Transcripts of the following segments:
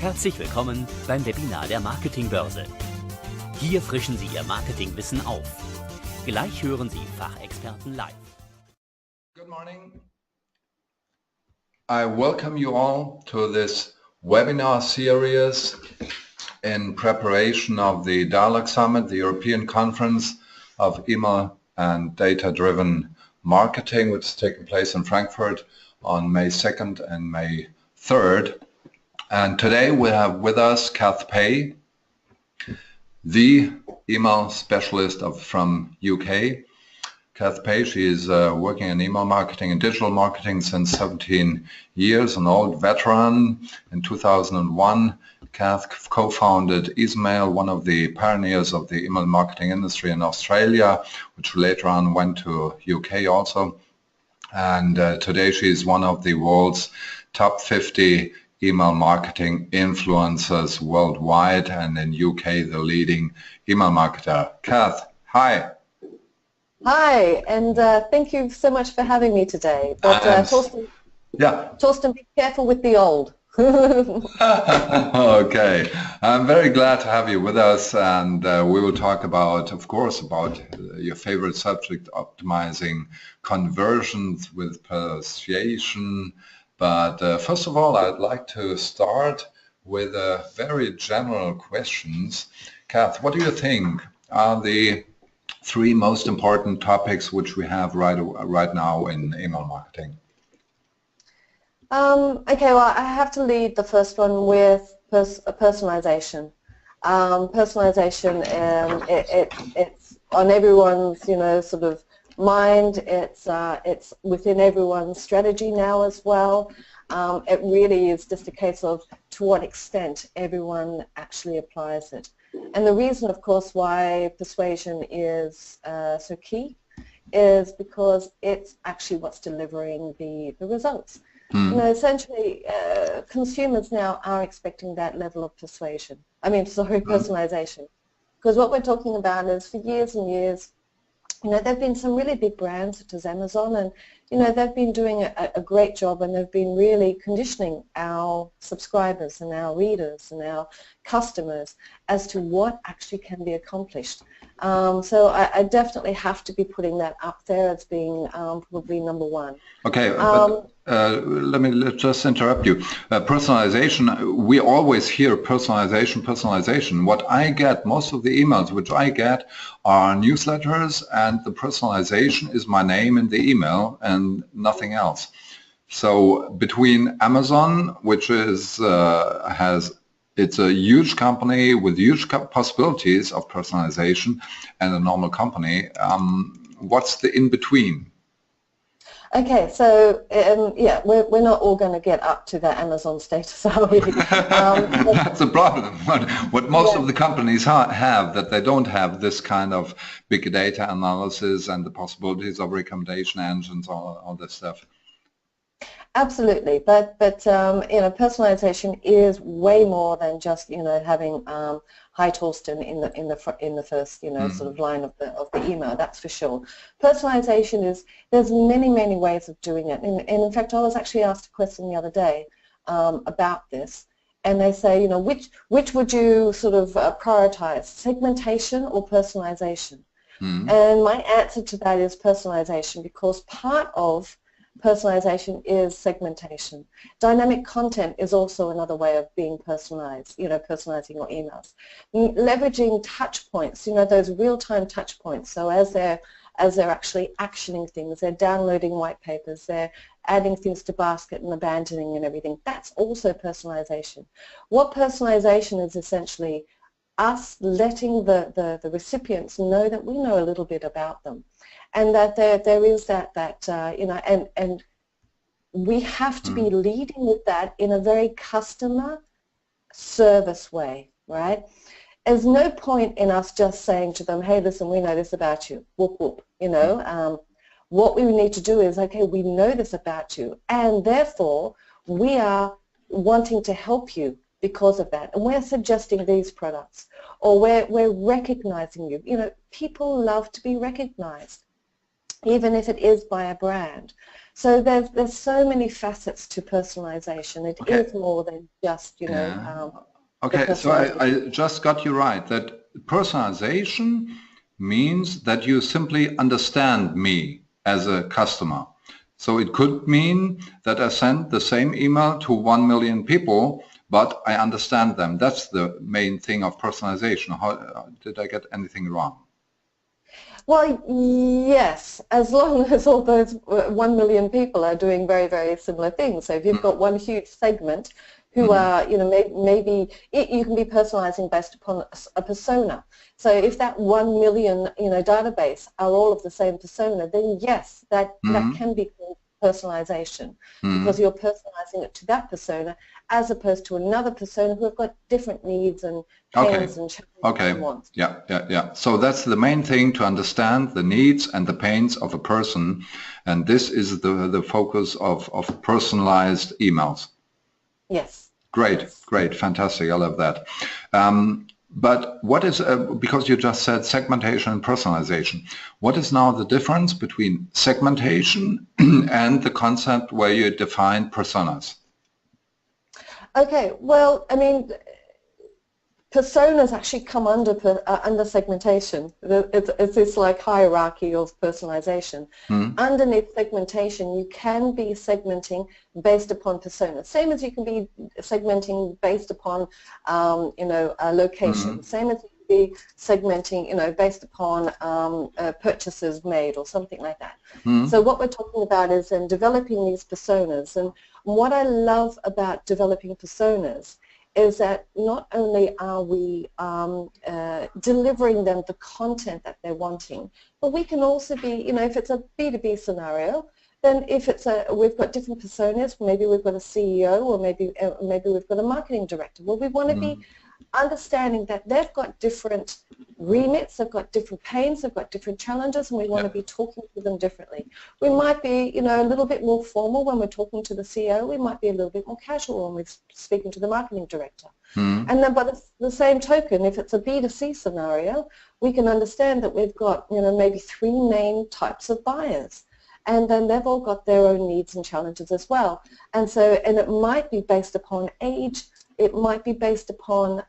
Herzlich willkommen beim Webinar der Marketing-BÖRSE. Hier frischen Sie Ihr Marketingwissen auf. Gleich hören Sie Fachexperten live. Good morning. I welcome you all to this webinar series in preparation of the DialogSummit, the European Conference of Email and Data-Driven Marketing, which is taking place in Frankfurt on May 2nd and May 3rd. And today we have with us Kath Pay, the email specialist from UK. Kath Pay, she is working in email marketing and digital marketing since 17 years, an old veteran. In 2001, Kath co-founded Ismail, one of the pioneers of the email marketing industry in Australia, which later on went to UK also. And today she is one of the world's top 50 email marketing influencers worldwide, and in UK the leading email marketer. Kath, hi. Hi, and thank you so much for having me today. But Torsten, Torsten, be careful with the old. Okay, I'm very glad to have you with us, and we will talk about, of course, about your favorite subject, optimizing conversions with persuasion. But first of all, I'd like to start with very general questions. Kath, what do you think are the three most important topics which we have right now in email marketing? Okay, well, I have to lead the first one with personalization. Personalization, it's on everyone's, sort of mind. It's within everyone's strategy now as well. It really is just a case of to what extent everyone actually applies it. And the reason, of course, why persuasion is so key is because it's actually what's delivering the results. Essentially, consumers now are expecting that level of persuasion. Personalization. Because what we're talking about is for years and years, there have been some really big brands such as Amazon, and they've been doing a great job, and they've been really conditioning our subscribers and our readers and our customers as to what actually can be accomplished. So I definitely have to be putting that up there as being probably number one. Okay, but let me just interrupt you. Personalization, we always hear personalization. What I get, most of the emails which I get are newsletters, and the personalization is my name in the email and nothing else. So between Amazon, which is it's a huge company with huge possibilities of personalization, and a normal company, what's the in-between? Okay, so we're not all going to get up to that Amazon status, are we? That's a problem. What most of the companies have, that they don't have this kind of big data analysis and the possibilities of recommendation engines, all this stuff. Absolutely, but personalization is way more than just having hi Torsten in the first sort of line of the email. That's for sure. Personalization there's many ways of doing it, and in fact I was actually asked a question the other day about this, and they say which would you sort of prioritize, segmentation or personalization? And my answer to that is personalization, because part of personalization is segmentation. Dynamic content is also another way of being personalized, personalizing your emails. Leveraging touch points, those real-time touch points. So as they're actually actioning things, they're downloading white papers, they're adding things to basket and abandoning and everything. That's also personalization. What personalization is essentially us letting the recipients know that we know a little bit about them, and that there is that and we have to be leading with that in a very customer service way, right? There's no point in us just saying to them, hey, listen, we know this about you, whoop whoop, what we need to do is, okay, we know this about you, and therefore we are wanting to help you because of that, and we're suggesting these products, or we're recognizing you. People love to be recognized. even if it is by a brand. So there's so many facets to personalization. It is more than just, you know. Okay, so I just got you right, that personalization means that you simply understand me as a customer. So it could mean that I send the same email to 1 million people, but I understand them. That's the main thing of personalization. How, did I get anything wrong? Well, yes, as long as all those 1 million people are doing very, very similar things. So if you've got one huge segment who are, you know, maybe you can be personalizing based upon a persona. So if that 1 million, you know, database are all of the same persona, then yes, that can be called personalization, because you're personalizing it to that persona as opposed to another persona who have got different needs and pains and challenges and wants. Yeah. So that's the main thing, to understand the needs and the pains of a person, and this is the focus of personalized emails. Yes. Great, fantastic, I love that. But what is, because you just said segmentation and personalization, what is now the difference between segmentation and the concept where you define personas? Okay, well, I mean, personas actually come under segmentation. It's this like hierarchy of personalization. Underneath segmentation, you can be segmenting based upon persona. Same as you can be segmenting based upon, you know, a location. Same as you can be segmenting, you know, based upon purchases made or something like that. So what we're talking about is in developing these personas. And what I love about developing personas is that not only are we delivering them the content that they're wanting, but we can also be, you know, if it's a B2B scenario, then if it's we've got different personas, maybe we've got a CEO or maybe we've got a marketing director. Well, we want to be understanding that they've got different remits, they've got different pains, they've got different challenges, and we want to be talking to them differently. We might be, you know, a little bit more formal when we're talking to the CEO. We might be a little bit more casual when we're speaking to the marketing director. And then by the same token, if it's a B2C scenario, we can understand that we've got, you know, maybe 3 main types of buyers. And then they've all got their own needs and challenges as well. And so, and it might be based upon age, it might be based upon,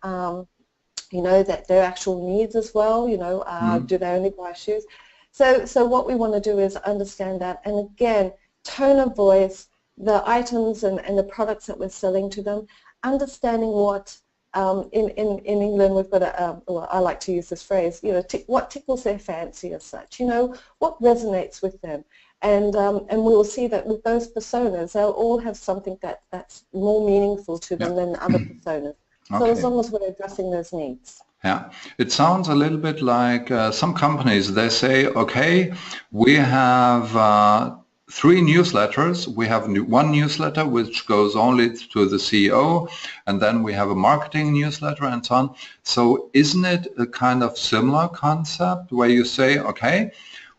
you know, that their actual needs as well, you know, do they only buy shoes? So what we want to do is understand that, and again, tone of voice, the items and the products that we're selling to them, understanding what, in England we've got a, well, I like to use this phrase, you know, what tickles their fancy as such, you know, what resonates with them. And we will see that with those personas, they'll all have something that's more meaningful to them than other personas. So as long as we're addressing those needs. Yeah, it sounds a little bit like some companies, they say, okay, we have 3 newsletters. We have one newsletter which goes only to the CEO, and then we have a marketing newsletter and so on. So isn't it a kind of similar concept where you say, okay,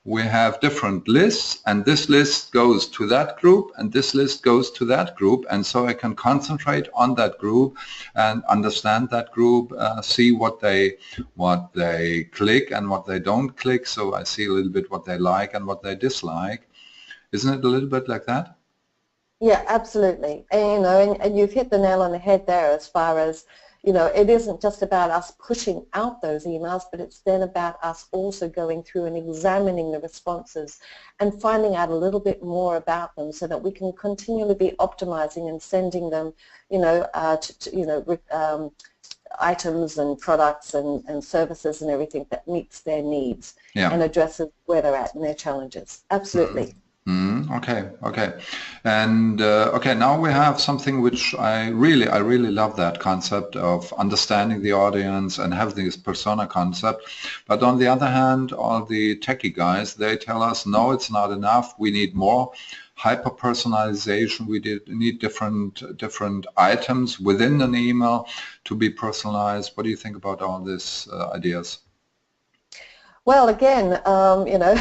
we have different lists, and this list goes to that group, and this list goes to that group, and so I can concentrate on that group and understand that group, see what they click and what they don't click, so I see a little bit what they like and what they dislike. Isn't it a little bit like that? Yeah, absolutely. And, you know, and you've hit the nail on the head there as far as, you know, it isn't just about us pushing out those emails, but it's then about us also going through and examining the responses and finding out a little bit more about them so that we can continually be optimizing and sending them, you know, items and products and services and everything that meets their needs and addresses where they're at and their challenges. Absolutely. Okay. And okay, now we have something which I really love, that concept of understanding the audience and having this persona concept. But on the other hand, all the techie guys, they tell us, no, it's not enough. We need more hyper-personalization. We need different items within an email to be personalized. What do you think about all these ideas? Well, again, you know,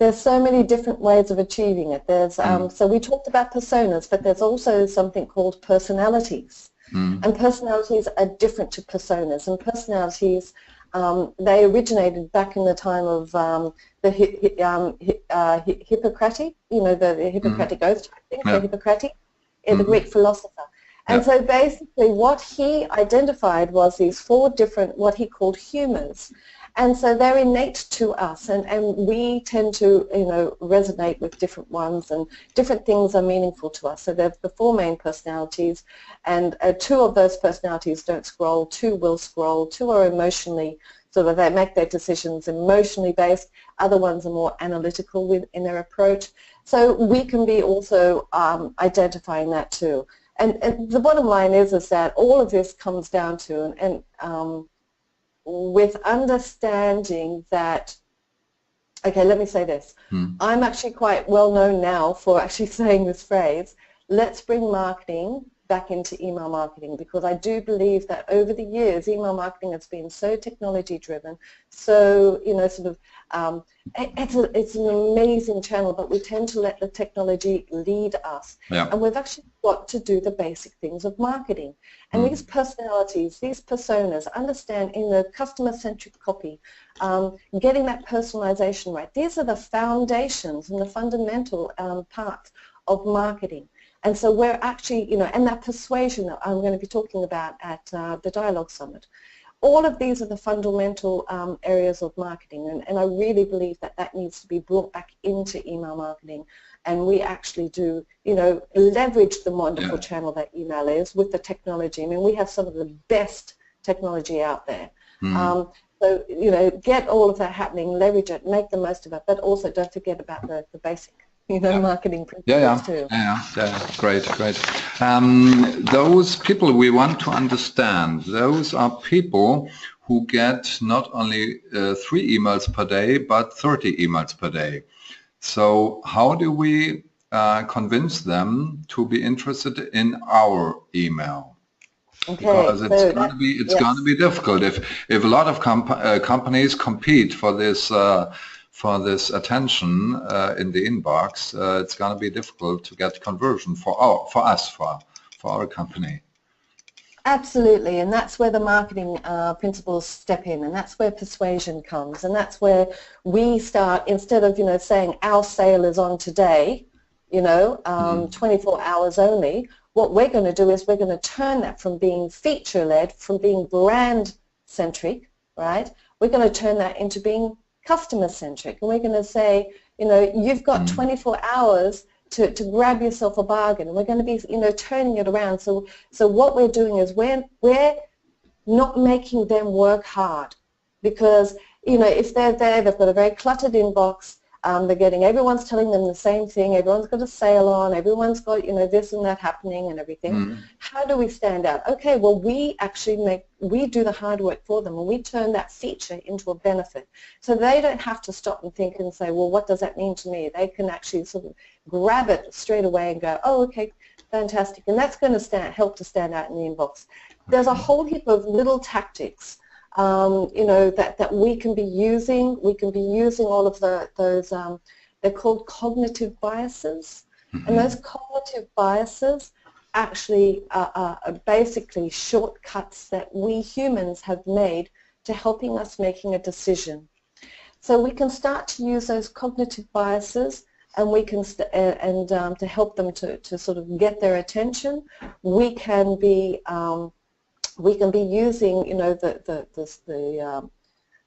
there's so many different ways of achieving it. There's so we talked about personas, but there's also something called personalities. And personalities are different to personas, and personalities They originated back in the time of the Hippocratic, the Hippocratic Oath, I think, the Hippocratic, the Greek philosopher. And so basically what he identified was these 4 different, what he called humors. And so they're innate to us, and we tend to, resonate with different ones, and different things are meaningful to us. So there's the 4 main personalities, and 2 of those personalities don't scroll, 2 will scroll, 2 are emotionally, so that they make their decisions emotionally based, other ones are more analytical in their approach. So we can be also identifying that too. And the bottom line is that all of this comes down to, with understanding that, okay, let me say this. I'm actually quite well known now for actually saying this phrase, let's bring marketing back into email marketing, because I do believe that over the years email marketing has been so technology driven, so it's an amazing channel, but we tend to let the technology lead us, and we've actually got to do the basic things of marketing. And these personalities, these personas, understand in the customer-centric copy, getting that personalization right. These are the foundations and the fundamental parts of marketing. And so we're actually, and that persuasion that I'm going to be talking about at the Dialogue Summit. All of these are the fundamental areas of marketing, and I really believe that needs to be brought back into email marketing. And we actually do, leverage the wonderful channel that email is with the technology. I mean, we have some of the best technology out there. So, get all of that happening, leverage it, make the most of it, but also don't forget about the basic marketing principles too. Great. Those people we want to understand, those are people who get not only 3 emails per day, but 30 emails per day. So how do we convince them to be interested in our email? Because it's going to be difficult if a lot of companies compete for this attention in the inbox. It's going to be difficult to get conversion for our company. Absolutely, and that's where the marketing principles step in, and that's where persuasion comes, and that's where we start, instead of saying our sale is on today, 24 hours only. What we're going to do is we're going to turn that from being feature-led, from being brand-centric, right? We're going to turn that into being customer-centric, and we're going to say, you've got 24 hours to grab yourself a bargain, and we're going to be, turning it around. So what we're doing is we're not making them work hard, because, if they're there, they've got a very cluttered inbox. Everyone's telling them the same thing. Everyone's got a sale on. Everyone's got, this and that happening and everything. How do we stand out? Okay, well, we do the hard work for them, and we turn that feature into a benefit. So they don't have to stop and think and say, well, what does that mean to me? They can actually sort of grab it straight away and go, oh, okay, fantastic. And that's going to help to stand out in the inbox. There's a whole heap of little tactics that we can be using. We can be using all of those, they're called cognitive biases. And those cognitive biases actually are basically shortcuts that we humans have made to helping us making a decision. So we can start to use those cognitive biases, and we can to help them to sort of get their attention. We can be using,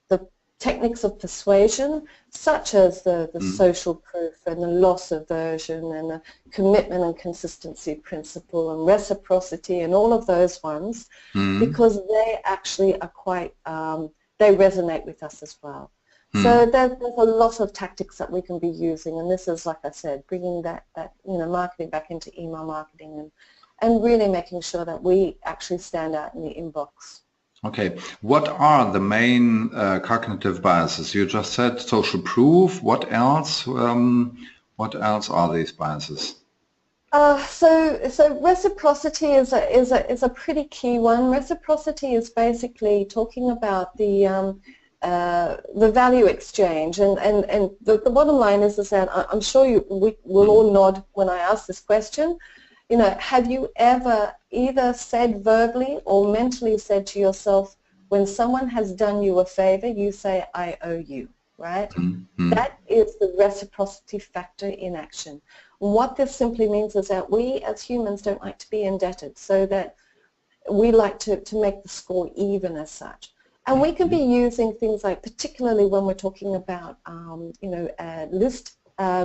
the techniques of persuasion, such as the social proof and the loss aversion and the commitment and consistency principle and reciprocity and all of those ones, because they actually are quite, they resonate with us as well. So there's a lot of tactics that we can be using, and this is, like I said, bringing that marketing back into email marketing and really making sure that we actually stand out in the inbox. Okay, what are the main cognitive biases? You just said social proof. What else? What else are these biases? So reciprocity is a pretty key one. Reciprocity is basically talking about the value exchange, and the bottom line is that I'm sure we will all nod when I ask this question. Have you ever either said verbally or mentally said to yourself, when someone has done you a favor, you say, I owe you, right? That is the reciprocity factor in action. What this simply means is that we as humans don't like to be indebted, so that we like to make the score even as such. And we can be using things like, particularly when we're talking about list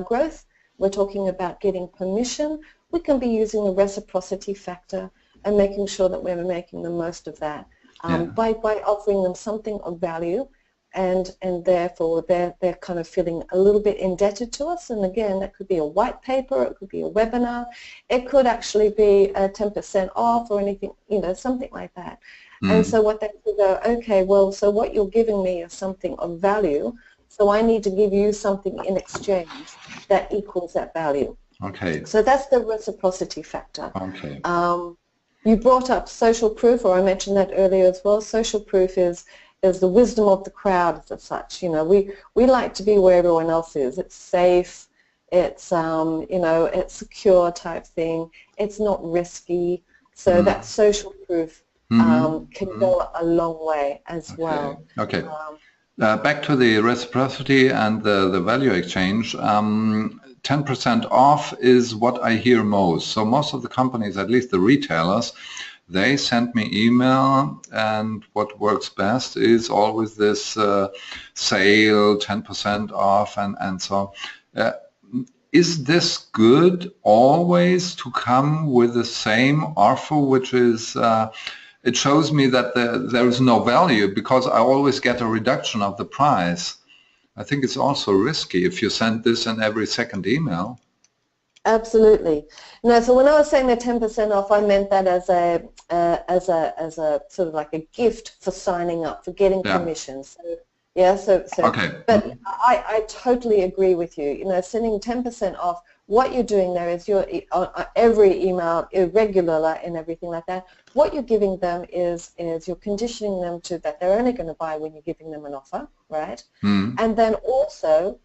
growth, we're talking about getting permission, we can be using the reciprocity factor and making sure that we're making the most of that by offering them something of value, and therefore they're kind of feeling a little bit indebted to us. And again, that could be a white paper, it could be a webinar, it could actually be 10% off or anything, something like that. And so what they could go, okay, well, so what you're giving me is something of value, so I need to give you something in exchange that equals that value. Okay. So that's the reciprocity factor. Okay. You brought up social proof, or I mentioned that earlier as well. Social proof is the wisdom of the crowd as such. We like to be where everyone else is. It's safe, it's it's secure type thing, it's not risky. So that social proof can go a long way as well. Okay. Back to the reciprocity and the value exchange. 10% off is what I hear most. So most of the companies, at least the retailers, they send me email, and what works best is always this sale, 10% off, and so on. Is this good always to come with the same offer, which is, it shows me that there is no value because I always get a reduction of the price. I think it's also risky if you send this in every second email. Absolutely. No, so when I was saying the 10% off, I meant that as a sort of like a gift for signing up, for getting permission. So, okay. But I totally agree with you. Sending 10% off, what you're doing there is you're every email, irregular and everything like that, what you're giving them is you're conditioning them to that they're only going to buy when you're giving them an offer, right? And then also,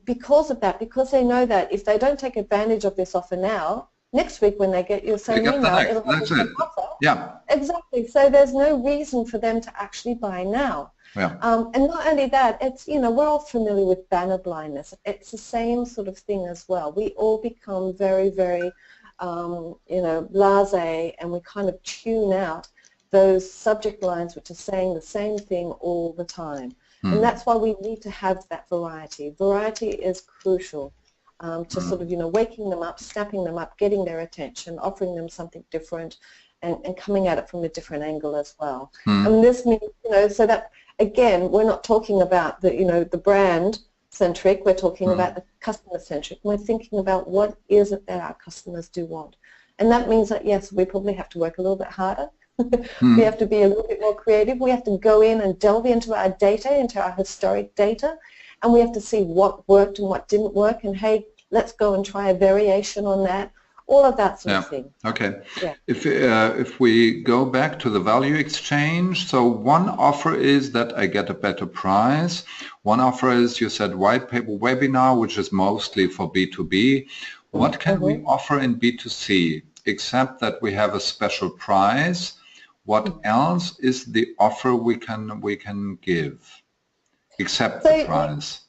because of that, because they know that if they don't take advantage of this offer now, next week when they get your same email, it'll have the same offer. Yeah. Exactly. So there's no reason for them to actually buy now. Yeah. And not only that, it's, we're all familiar with banner blindness. It's the same sort of thing as well. We all become very, very, blasé, and we kind of tune out those subject lines which are saying the same thing all the time. And that's why we need to have that variety. Variety is crucial to sort of, waking them up, snapping them up, getting their attention, offering them something different, and coming at it from a different angle as well. And this means, so that, again, we're not talking about the brand-centric, we're talking about the customer-centric. We're thinking about what is it that our customers do want. And that means that, yes, we probably have to work a little bit harder. We have to be a little bit more creative. We have to go in and delve into our data, into our historic data, and we have to see what worked and what didn't work, and hey, let's go and try a variation on that. All of that sort of thing. Okay. Yeah. If we go back to the value exchange, so one offer is that I get a better price. One offer is, you said, white paper webinar, which is mostly for B2B. What can we offer in B2C, except that we have a special price? What else is the offer we can give, except the price?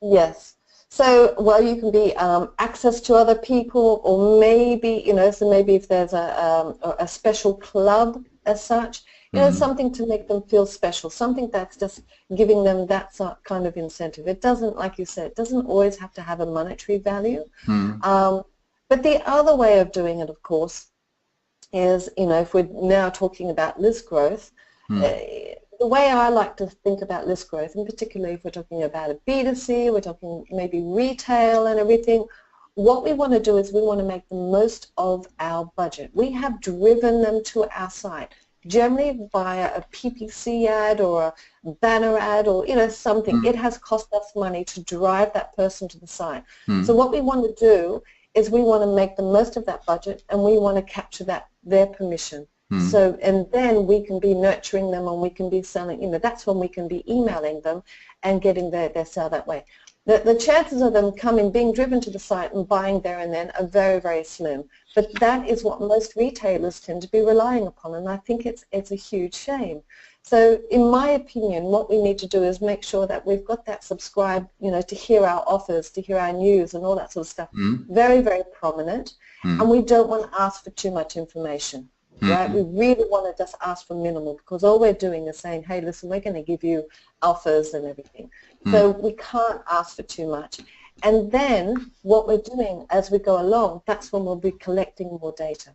Yes. So, well, you can be access to other people, or maybe, so maybe if there's a special club as such, something to make them feel special, something that's just giving them that kind of incentive. It doesn't, like you said, it doesn't always have to have a monetary value. But the other way of doing it, of course, is, if we're now talking about list growth, the way I like to think about list growth, and particularly if we're talking about a B2C, we're talking maybe retail and everything, what we want to do is we want to make the most of our budget. We have driven them to our site, generally via a PPC ad or a banner ad or, something. It has cost us money to drive that person to the site. So what we want to do is we want to make the most of that budget, and we want to capture their permission. So, and then we can be nurturing them, and we can be selling, that's when we can be emailing them and getting their sale that way. The chances of them being driven to the site and buying there and then are very, very slim. But that is what most retailers tend to be relying upon, and I think it's a huge shame. So in my opinion, what we need to do is make sure that we've got that subscribe, to hear our offers, to hear our news and all that sort of stuff, very, very prominent. And we don't want to ask for too much information, right? We really want to just ask for minimal, because all we're doing is saying, hey, listen, we're going to give you offers and everything. So we can't ask for too much. And then what we're doing as we go along, that's when we'll be collecting more data.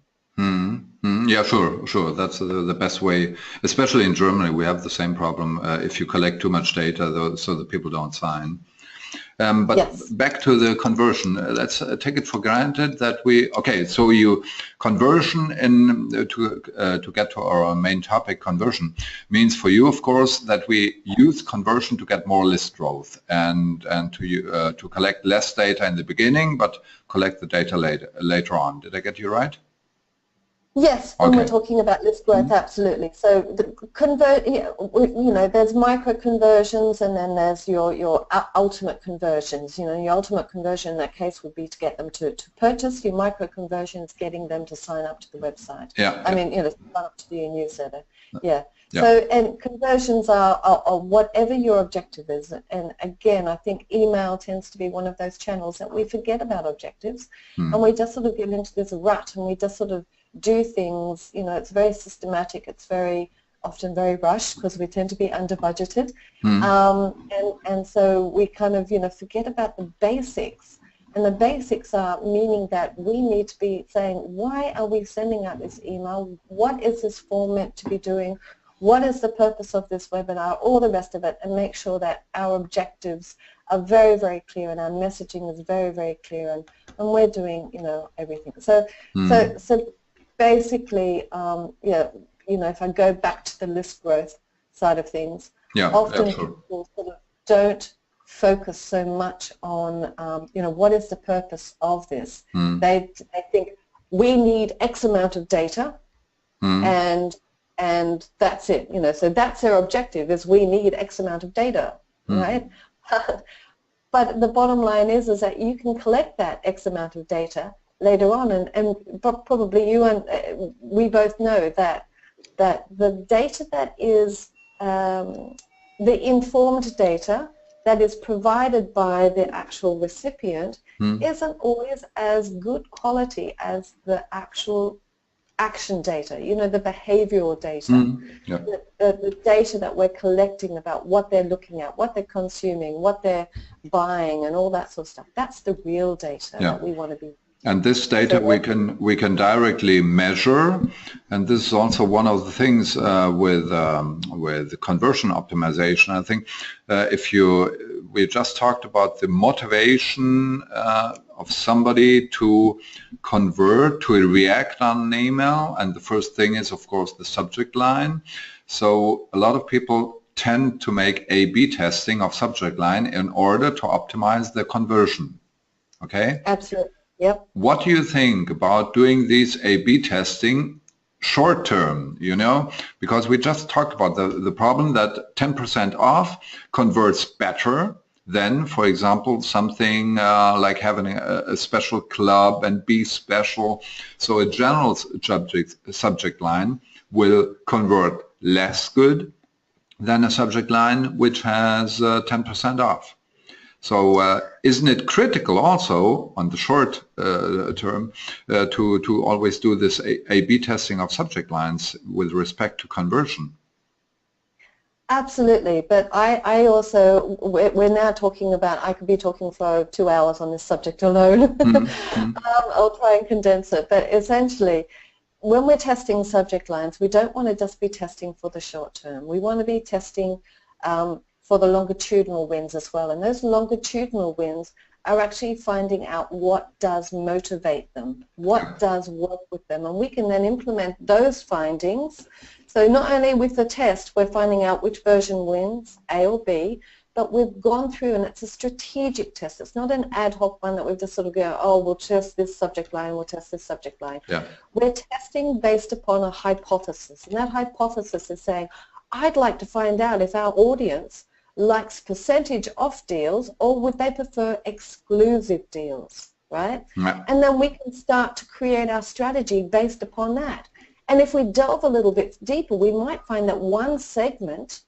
Yeah, sure. That's the best way. Especially in Germany, we have the same problem if you collect too much data, so that people don't sign. But yes. Back to the conversion. Let's take it for granted that so conversion to get to our main topic, conversion, means for you, of course, that we use conversion to get more list growth and to collect less data in the beginning, but collect the data later on. Did I get you right? Yes, when we're talking about list growth, absolutely. So there's micro conversions, and then there's your ultimate conversions. Your ultimate conversion in that case would be to get them to purchase. Your micro conversion is getting them to sign up to the website. Sign up to the newsletter. Yeah. So, and conversions are whatever your objective is. And again, I think email tends to be one of those channels that we forget about objectives, and we just sort of get into this rut, and we just sort of do things, it's very systematic, it's very often very rushed because we tend to be under budgeted, and so we kind of forget about the basics. And the basics are meaning that we need to be saying, why are we sending out this email? What is this form meant to be doing? What is the purpose of this webinar? All the rest of it, and make sure that our objectives are very, very clear and our messaging is very, very clear, and we're doing everything. So basically, if I go back to the list growth side of things, often people sort of don't focus so much on, what is the purpose of this. They think we need X amount of data, and that's it. So that's their objective, is we need X amount of data, right? But the bottom line is that you can collect that X amount of data later on, and probably you and we both know that the data that is the informed data that is provided by the actual recipient isn't always as good quality as the actual action data, the behavioral data, the data that we're collecting about what they're looking at, what they're consuming, what they're buying, and all that sort of stuff. That's the real data that we want to be. And this data we can directly measure, and this is also one of the things with the conversion optimization. I think we just talked about the motivation of somebody to convert, to react on an email, and the first thing is, of course, the subject line. So a lot of people tend to make A/B testing of subject line in order to optimize the conversion. Okay? Absolutely. Yep. What do you think about doing these A/B testing short term, because we just talked about the problem that 10% off converts better than, for example, something like having a special club and be special. So a general subject line will convert less good than a subject line which has 10% off. So isn't it critical also on the short term to always do this A/B testing of subject lines with respect to conversion? Absolutely, but I also, we're now talking about, I could be talking for 2 hours on this subject alone. I'll try and condense it, but essentially, when we're testing subject lines, we don't want to just be testing for the short term. We want to be testing for the longitudinal wins as well, and those longitudinal wins are actually finding out what does motivate them, what does work with them, and we can then implement those findings. So not only with the test, we're finding out which version wins, A or B, but we've gone through, and it's a strategic test. It's not an ad hoc one that we've just sort of go, oh, we'll test this subject line, we'll test this subject line. We're testing based upon a hypothesis, and that hypothesis is saying, I'd like to find out if our audience likes percentage off deals, or would they prefer exclusive deals, right? And then we can start to create our strategy based upon that. And if we delve a little bit deeper, we might find that one segment,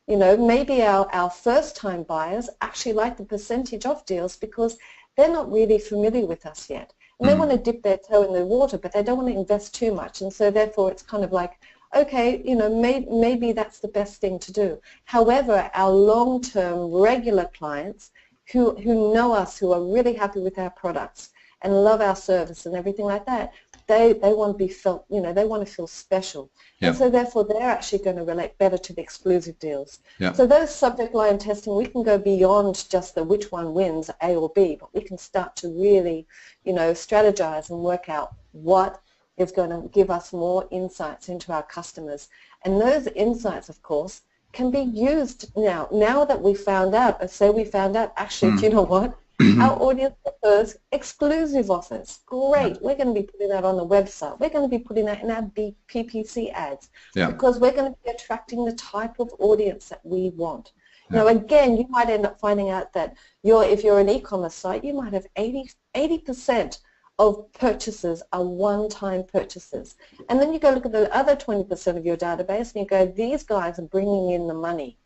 you know, maybe our first-time buyers actually like the percentage off deals because they're not really familiar with us yet. And they want to dip their toe in the water, but they don't want to invest too much. And so therefore it's kind of like, okay, you know, maybe that's the best thing to do. However, our long-term regular clients who know us, who are really happy with our products and love our service and everything like that, they want to be felt, you know, they want to feel special. Yeah. And so therefore they're actually going to relate better to the exclusive deals. Yeah. So those subject line testing, we can go beyond just the which one wins, A or B, but we can start to really, you know, strategize and work out what is going to give us more insights into our customers. And those insights, of course, can be used now that we found out, say we found out, actually, do you know what? Our audience prefers exclusive offers. Great. We're going to be putting that on the website. We're going to be putting that in our PPC ads because we're going to be attracting the type of audience that we want. Now, again, you might end up finding out that if you're an e-commerce site, you might have 80% of purchases are one-time purchases. And then you go look at the other 20% of your database and you go, these guys are bringing in the money.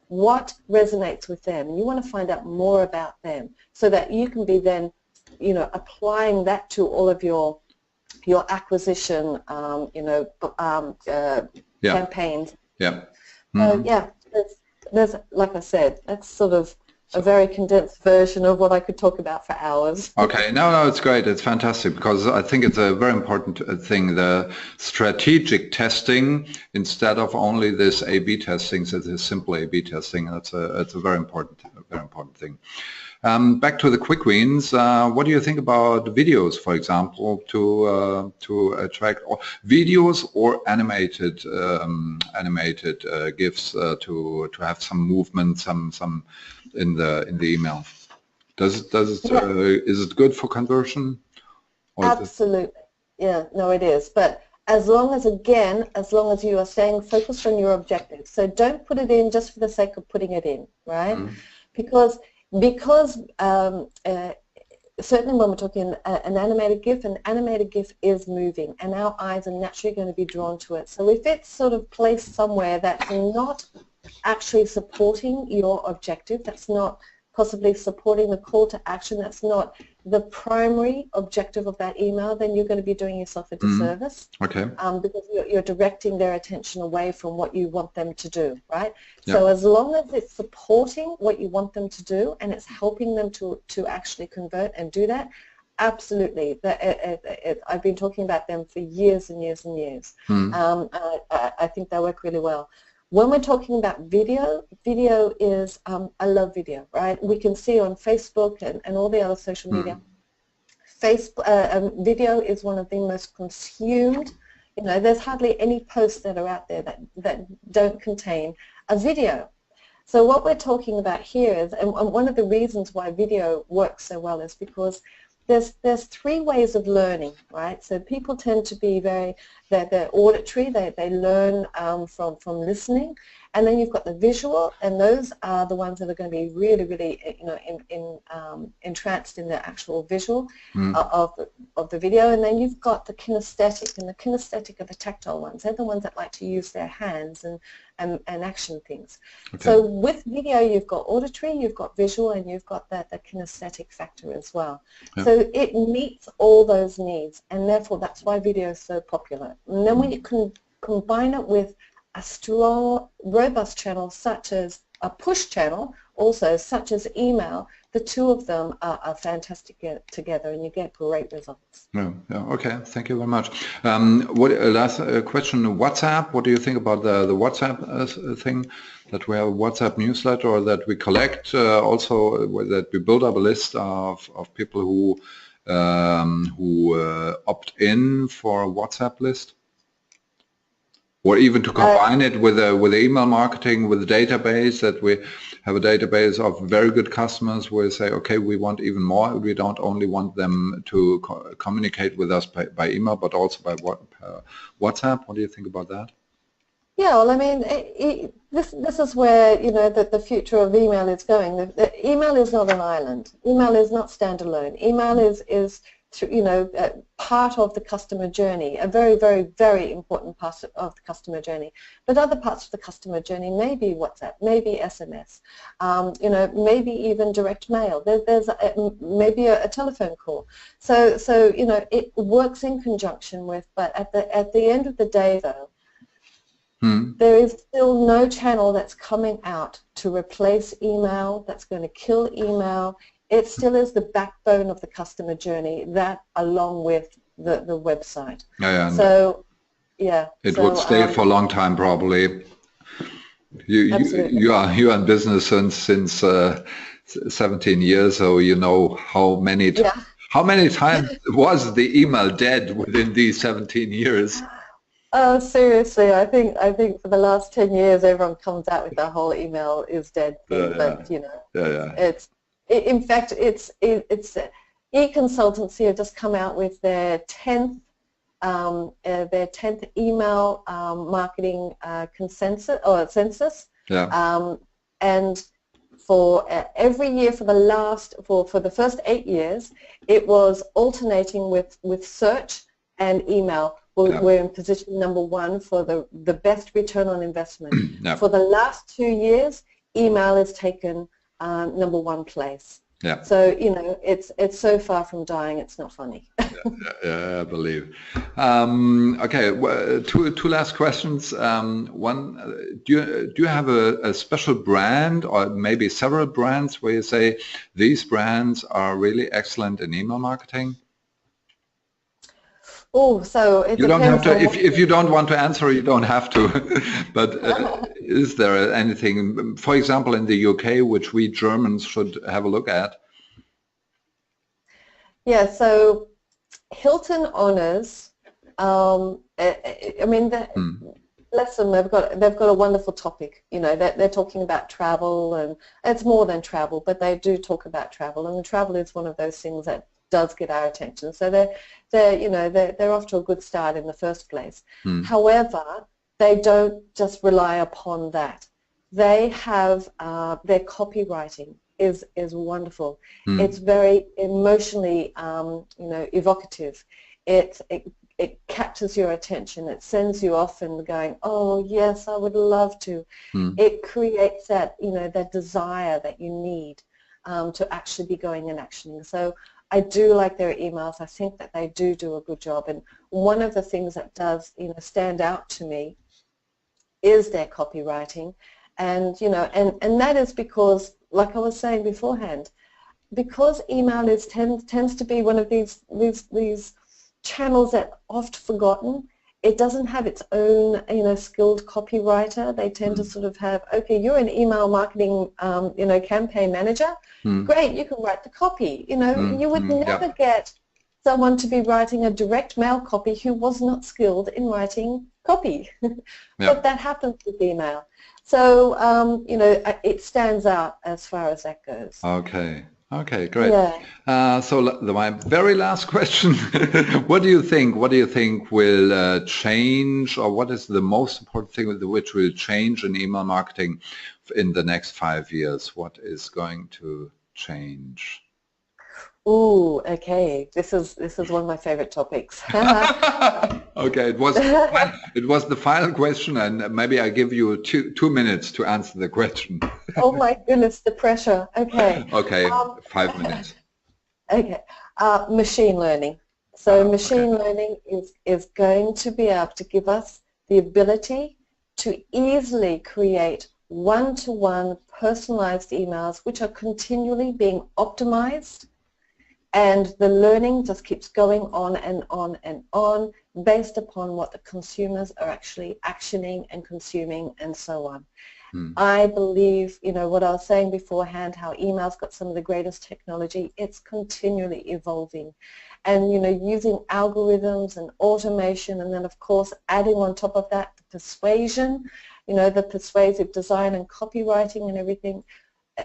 What resonates with them? And you want to find out more about them so that you can be then, you know, applying that to all of your acquisition, you know, campaigns. Yeah. So yeah, there's like I said, that's sort of a very condensed version of what I could talk about for hours. Okay, no, it's great. It's fantastic because I think it's a very important thing, the strategic testing instead of only this A/B testing, so this simple A/B testing. It's a very important thing. Back to the quick wins. What do you think about videos, for example, to attract videos or animated GIFs to have some movement, some in the email? Is it good for conversion? Absolutely. Yeah, no, it is. But as long as you are staying focused on your objective. So don't put it in just for the sake of putting it in, right? Because certainly when we're talking an animated GIF is moving and our eyes are naturally going to be drawn to it. So if it's sort of placed somewhere that's not actually supporting your objective, that's not possibly supporting the call to action, that's not the primary objective of that email, then you're going to be doing yourself a disservice. Okay. Because you're directing their attention away from what you want them to do, right? Yep. So as long as it's supporting what you want them to do and it's helping them to actually convert and do that, absolutely. I've been talking about them for years and years and years. I think they work really well. When we're talking about video is, I love video, right? We can see on Facebook and all the other social media, video is one of the most consumed, you know, there's hardly any posts that are out there that don't contain a video. So what we're talking about here is, and one of the reasons why video works so well is because there's three ways of learning, right? So people tend to be they're auditory, they learn from listening, and then you've got the visual, and those are the ones that are going to be really, really, you know, entranced in the actual visual of the video, and then you've got the kinesthetic, and the kinesthetic are the tactile ones. They're the ones that like to use their hands and action things. Okay. So with video, you've got auditory, you've got visual, and you've got the kinesthetic factor as well. Yeah. So it meets all those needs, and therefore that's why video is so popular. And then when you can combine it with a strong, robust channel such as a push channel, also such as email, the two of them are fantastic together, and you get great results. Yeah, okay, thank you very much. Last question, WhatsApp. What do you think about the WhatsApp thing? That we have a WhatsApp newsletter, or that we collect also, that we build up a list of people who opt in for a WhatsApp list? Or even to combine it with email marketing, with a database, that we have a database of very good customers where we say, okay, we want even more. We don't only want them to communicate with us by email, but also by WhatsApp. What do you think about that? Yeah, well, I mean, this is where, you know, the future of email is going. The email is not an island. Email is not standalone. Email is part of the customer journey, a very, very, very important part of the customer journey. But other parts of the customer journey may be WhatsApp, maybe SMS, maybe even direct mail. There's maybe a telephone call. So it works in conjunction with. But at the end of the day, though, there is still no channel that's coming out to replace email, that's going to kill email. It still is the backbone of the customer journey, that along with the website. So, yeah. It would stay for a long time, probably. You are in business since 17 years, so you know how many times was the email dead within these 17 years? Oh, seriously, I think for the last 10 years, everyone comes out with the whole email is dead thing, but it's. In fact, it's e-consultancy have just come out with their 10th email marketing census. And for every year for the first 8 years, it was alternating with search and email. We're in position number 1 for the best return on investment. For the last 2 years, email has taken number 1 place. So it's so far from dying, it's not funny. I believe. Okay, two last questions. One, do you have a special brand or maybe several brands where you say these brands are really excellent in email marketing? Oh, so it you don't have to. If you don't want to answer, you don't have to. But is there anything, for example, in the UK, which we Germans should have a look at? Yeah. So Hilton honors. I mean, bless them. They've got a wonderful topic. They're talking about travel, and it's more than travel, but they do talk about travel, and travel is one of those things that does get our attention. So they're off to a good start in the first place. However, they don't just rely upon that. They have their copywriting is wonderful. It's very emotionally evocative. It captures your attention. It sends you off and going, oh yes, I would love to. It creates that that desire that you need to actually be going and actioning. So I do like their emails. I think that they do a good job. And one of the things that does stand out to me is their copywriting, and and that is because, like I was saying beforehand, because email tends to be one of these channels that oft forgotten. It doesn't have its own skilled copywriter. They tend to sort of have, okay, you're an email marketing campaign manager. Great, you can write the copy. You would never get someone to be writing a direct mail copy who was not skilled in writing copy. But that happens with email. So it stands out as far as that goes. Okay, great. So my very last question: what do you think? What do you think will change, or what is the most important thing which will change in email marketing in the next 5 years? What is going to change? Ooh, okay. This is one of my favorite topics. Okay, it was the final question, and maybe I give you two minutes to answer the question. Oh my goodness, the pressure. Okay. Okay, 5 minutes. Okay, machine learning. So machine learning is going to be able to give us the ability to easily create one-to-one personalized emails which are continually being optimized, and the learning just keeps going on and on and on based upon what the consumers are actually actioning and consuming and so on. I believe, what I was saying beforehand, how email's got some of the greatest technology, it's continually evolving. And, using algorithms and automation, and then, of course, adding on top of that the persuasion, the persuasive design and copywriting and everything,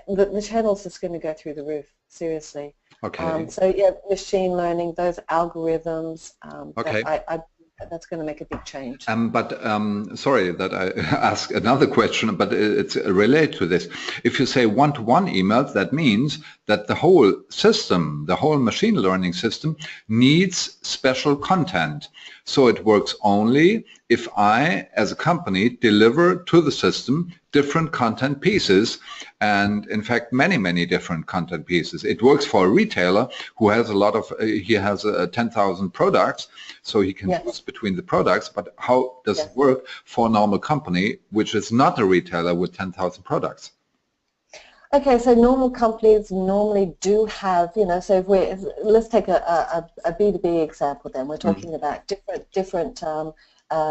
the channel's just going to go through the roof, seriously. Okay. So, yeah, machine learning, those algorithms, going to make a big change. Sorry that I ask another question, but it's related to this. If you say one-to-one emails, that means that the whole system, the whole machine learning system, needs special content. So it works only if I, as a company, deliver to the system different content pieces, and in fact many different content pieces. It works for a retailer who has a lot of, he has 10,000 products, so he can choose between the products, but how does it work for a normal company which is not a retailer with 10,000 products? Okay, so normal companies normally do have, so if let's take a B2B example then. We're talking about different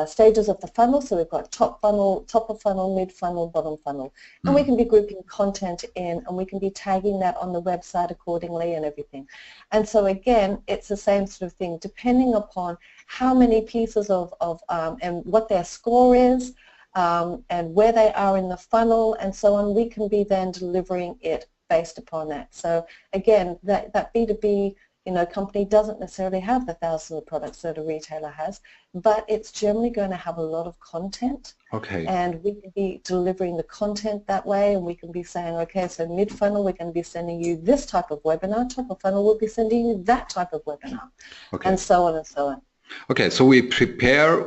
stages of the funnel. So we've got top of funnel, mid funnel, bottom funnel. And we can be grouping content in, and we can be tagging that on the website accordingly and everything. And so again, it's the same sort of thing, depending upon how many pieces of and what their score is, and where they are in the funnel and so on, we can be then delivering it based upon that. So again, that B2B company doesn't necessarily have the thousands of products that a retailer has, but it's generally going to have a lot of content. Okay. And we can be delivering the content that way, and we can be saying, okay, so mid-funnel we're going to be sending you this type of webinar, top of funnel we'll be sending you that type of webinar, and so on and so on. Okay, so we prepare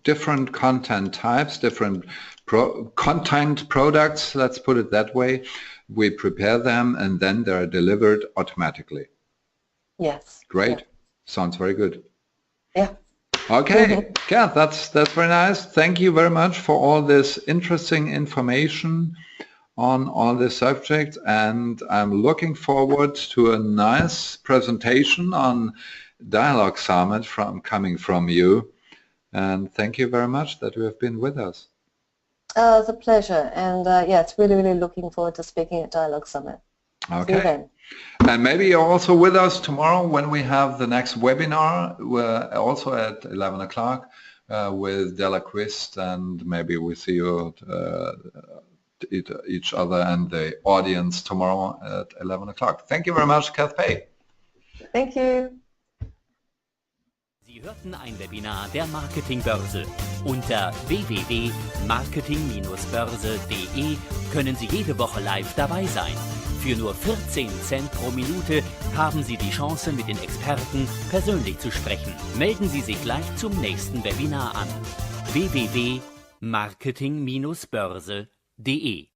different content types, different content products, let's put it that way. We prepare them and then they're delivered automatically. Yes. Great. Sounds very good. Yeah. Okay, Kath, that's very nice. Thank you very much for all this interesting information on all this subject, and I'm looking forward to a nice presentation on DialogSummit coming from you, and thank you very much that you have been with us. It's a pleasure, and it's really looking forward to speaking at DialogSummit. Okay. See you then. And maybe you're also with us tomorrow when we have the next webinar. We're also at 11 o'clock with Dialogs, and maybe we see you each other and the audience tomorrow at 11 o'clock. Thank you very much, Kath Pay. Thank you. Sie hörten ein Webinar der Marketing-Börse. Unter www.marketing-börse.de können Sie jede Woche live dabei sein. Für nur 14 Cent pro Minute haben Sie die Chance, mit den Experten persönlich zu sprechen. Melden Sie sich gleich zum nächsten Webinar an. www.marketing-börse.de